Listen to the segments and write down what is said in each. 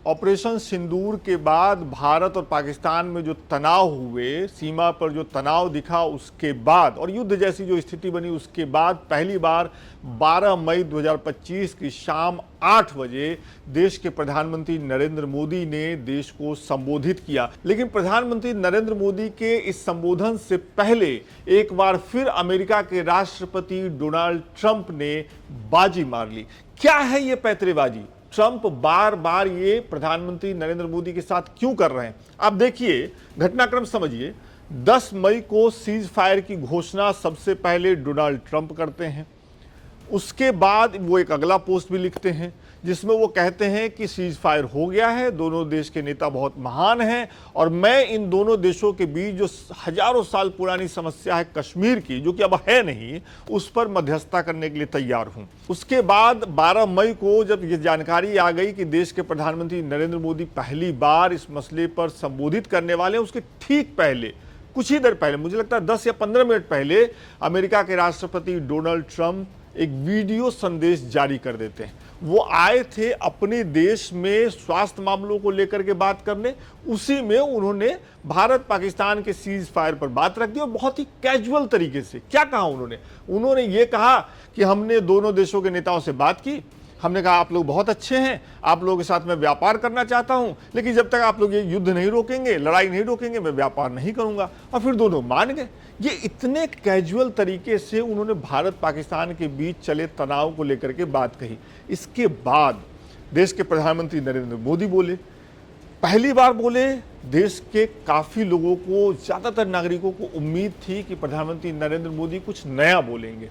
Operation सिंदूर के बाद भारत और पाकिस्तान में जो तनाव हुए, सीमा पर जो तनाव दिखा, उसके बाद और युद्ध जैसी जो स्थिति बनी उसके बाद पहली बार 12 मई 2025 की शाम 8 बजे देश के प्रधानमंत्री नरेंद्र मोदी ने देश को संबोधित किया। लेकिन प्रधानमंत्री नरेंद्र मोदी के इस संबोधन से पहले एक बार फिर अमेरिका के राष्ट्रपति डोनाल्ड ट्रंप ने बाजी मार ली। क्या है ये पैंतरेबाजी? ट्रंप बार बार ये प्रधानमंत्री नरेंद्र मोदी के साथ क्यों कर रहे हैं? आप देखिए, घटनाक्रम समझिए। 10 मई को सीज फायर की घोषणा सबसे पहले डोनाल्ड ट्रंप करते हैं। उसके बाद वो एक अगला पोस्ट भी लिखते हैं जिसमें वो कहते हैं कि सीज फायर हो गया है, दोनों देश के नेता बहुत महान हैं और मैं इन दोनों देशों के बीच जो हजारों साल पुरानी समस्या है कश्मीर की, जो कि अब है नहीं, उस पर मध्यस्थता करने के लिए तैयार हूं। उसके बाद 12 मई को जब ये जानकारी आ गई कि देश के प्रधानमंत्री नरेंद्र मोदी पहली बार इस मसले पर संबोधित करने वाले हैं, उसके ठीक पहले, कुछ ही देर पहले, मुझे लगता है 10 या 15 मिनट पहले, अमेरिका के राष्ट्रपति डोनाल्ड ट्रंप एक वीडियो संदेश जारी कर देते हैं। वो आए थे अपने देश में स्वास्थ्य मामलों को लेकर के बात करने, उसी में उन्होंने भारत पाकिस्तान के सीज फायर पर बात रख दी और बहुत ही कैजुअल तरीके से। क्या कहा उन्होंने ये कहा कि हमने दोनों देशों के नेताओं से बात की, हमने कहा आप लोग बहुत अच्छे हैं, आप लोगों के साथ मैं व्यापार करना चाहता हूं, लेकिन जब तक आप लोग ये युद्ध नहीं रोकेंगे, लड़ाई नहीं रोकेंगे, मैं व्यापार नहीं करूंगा। और फिर दोनों मान गए। ये इतने कैजुअल तरीके से उन्होंने भारत पाकिस्तान के बीच चले तनाव को लेकर के बात कही। इसके बाद देश के प्रधानमंत्री नरेंद्र मोदी बोले, पहली बार बोले। देश के काफी लोगों को, ज्यादातर नागरिकों को उम्मीद थी कि प्रधानमंत्री नरेंद्र मोदी कुछ नया बोलेंगे,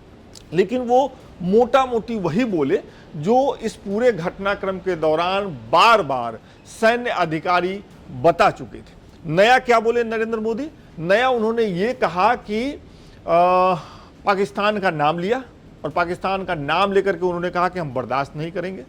लेकिन वो मोटा मोटी वही बोले जो इस पूरे घटनाक्रम के दौरान बार बार सैन्य अधिकारी बता चुके थे। नया क्या बोले नरेंद्र मोदी? नया उन्होंने ये कहा कि पाकिस्तान का नाम लिया और पाकिस्तान का नाम लेकर के उन्होंने कहा कि हम बर्दाश्त नहीं करेंगे,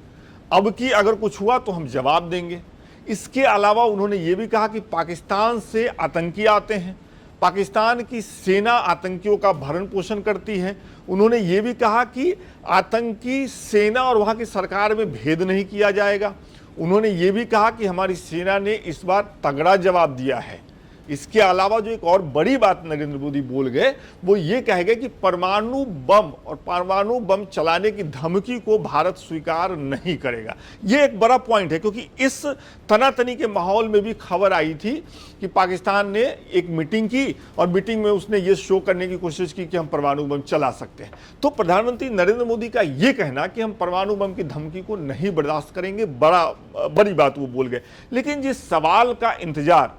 अब की अगर कुछ हुआ तो हम जवाब देंगे। इसके अलावा उन्होंने ये भी कहा कि पाकिस्तान से आतंकी आते हैं, पाकिस्तान की सेना आतंकियों का भरण पोषण करती है। उन्होंने ये भी कहा कि आतंकी सेना और वहां की सरकार में भेद नहीं किया जाएगा। उन्होंने ये भी कहा कि हमारी सेना ने इस बार तगड़ा जवाब दिया है। इसके अलावा जो एक और बड़ी बात नरेंद्र मोदी बोल गए, वो ये कह गए कि परमाणु बम और परमाणु बम चलाने की धमकी को भारत स्वीकार नहीं करेगा। ये एक बड़ा पॉइंट है, क्योंकि इस तनातनी के माहौल में भी खबर आई थी कि पाकिस्तान ने एक मीटिंग की और मीटिंग में उसने ये शो करने की कोशिश की कि हम परमाणु बम चला सकते हैं। तो प्रधानमंत्री नरेंद्र मोदी का ये कहना कि हम परमाणु बम की धमकी को नहीं बर्दाश्त करेंगे, बड़ी बात वो बोल गए। लेकिन जिस सवाल का इंतजार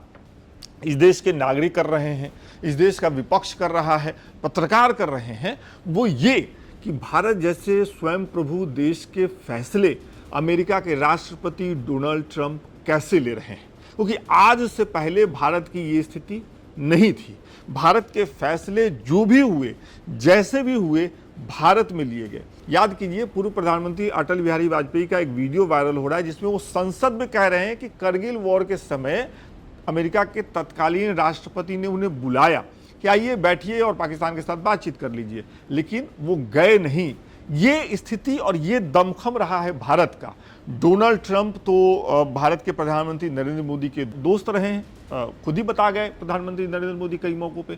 इस देश के नागरिक कर रहे हैं, इस देश का विपक्ष कर रहा है, पत्रकार कर रहे हैं, वो ये कि भारत जैसे स्वयं प्रभु देश के फैसले अमेरिका के राष्ट्रपति डोनाल्ड ट्रंप कैसे ले रहे हैं, क्योंकि आज से पहले भारत की ये स्थिति नहीं थी। भारत के फैसले जो भी हुए, जैसे भी हुए, भारत में लिए गए। याद कीजिए, पूर्व प्रधानमंत्री अटल बिहारी वाजपेयी का एक वीडियो वायरल हो रहा है जिसमें वो संसद में कह रहे हैं कि करगिल वॉर के समय अमेरिका के तत्कालीन राष्ट्रपति ने उन्हें बुलाया कि आइए बैठिए और पाकिस्तान के साथ बातचीत कर लीजिए, लेकिन वो गए नहीं। ये स्थिति और ये दमखम रहा है भारत का। डोनाल्ड ट्रंप तो भारत के प्रधानमंत्री नरेंद्र मोदी के दोस्त रहे हैं, खुद ही बता गए प्रधानमंत्री नरेंद्र मोदी कई मौकों पे।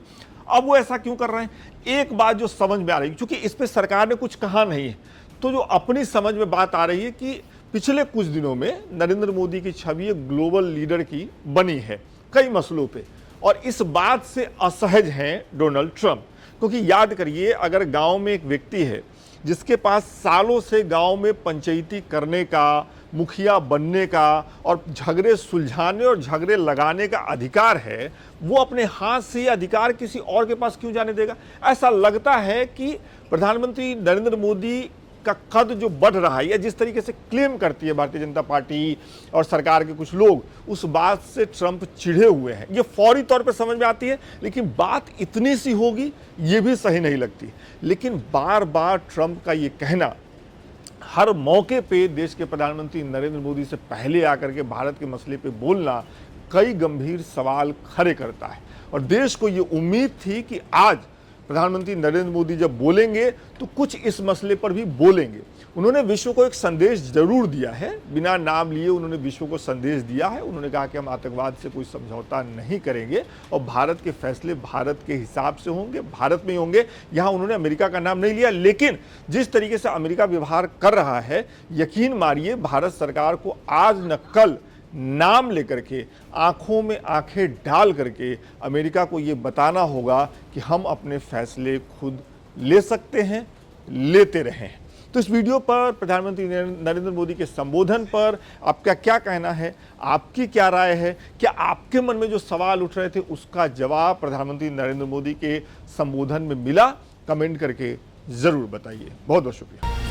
अब वो ऐसा क्यों कर रहे हैं? एक बात जो समझ में आ रही है, क्योंकि इस पर सरकार ने कुछ कहा नहीं है, तो जो अपनी समझ में बात आ रही है कि पिछले कुछ दिनों में नरेंद्र मोदी की छवि एक ग्लोबल लीडर की बनी है कई मसलों पे, और इस बात से असहज हैं डोनाल्ड ट्रंप। क्योंकि याद करिए, अगर गांव में एक व्यक्ति है जिसके पास सालों से गांव में पंचायती करने का, मुखिया बनने का और झगड़े सुलझाने और झगड़े लगाने का अधिकार है, वो अपने हाथ से ये अधिकार किसी और के पास क्यों जाने देगा? ऐसा लगता है कि प्रधानमंत्री नरेंद्र मोदी का कद जो बढ़ रहा है, या जिस तरीके से क्लेम करती है भारतीय जनता पार्टी और सरकार के कुछ लोग, उस बात से ट्रंप चिढ़े हुए हैं। ये फौरी तौर पर समझ में आती है, लेकिन बात इतनी सी होगी ये भी सही नहीं लगती। लेकिन बार बार ट्रंप का ये कहना, हर मौके पे देश के प्रधानमंत्री नरेंद्र मोदी से पहले आकर के भारत के मसले पे बोलना, कई गंभीर सवाल खड़े करता है। और देश को ये उम्मीद थी कि आज प्रधानमंत्री नरेंद्र मोदी जब बोलेंगे तो कुछ इस मसले पर भी बोलेंगे। उन्होंने विश्व को एक संदेश जरूर दिया है, बिना नाम लिए उन्होंने विश्व को संदेश दिया है। उन्होंने कहा कि हम आतंकवाद से कोई समझौता नहीं करेंगे और भारत के फैसले भारत के हिसाब से होंगे, भारत में ही होंगे। यहाँ उन्होंने अमेरिका का नाम नहीं लिया, लेकिन जिस तरीके से अमेरिका व्यवहार कर रहा है, यकीन मानिए भारत सरकार को आज न कल नाम लेकर के, आंखों में आंखें डाल करके अमेरिका को ये बताना होगा कि हम अपने फैसले खुद ले सकते हैं, लेते रहें। तो इस वीडियो पर प्रधानमंत्री नरेंद्र मोदी के संबोधन पर आपका क्या कहना है, आपकी क्या राय है? क्या आपके मन में जो सवाल उठ रहे थे उसका जवाब प्रधानमंत्री नरेंद्र मोदी के संबोधन में मिला? कमेंट करके जरूर बताइए। बहुत बहुत शुक्रिया।